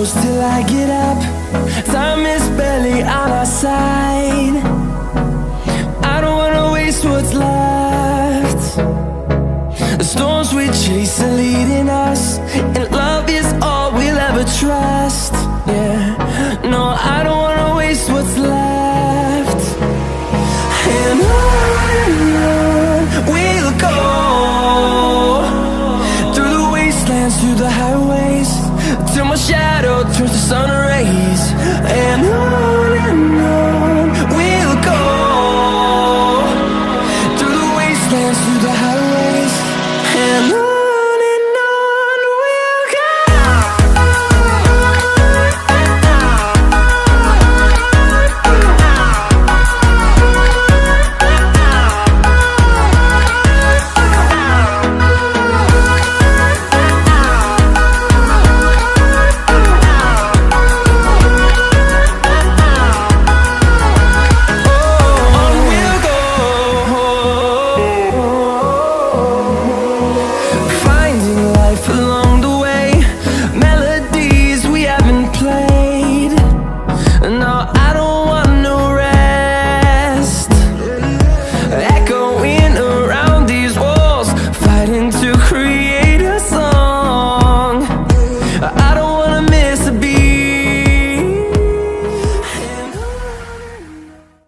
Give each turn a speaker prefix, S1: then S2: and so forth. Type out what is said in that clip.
S1: close till I get up. Time is barely on our side. I don't wanna waste what's left. The storms we chase are leading us.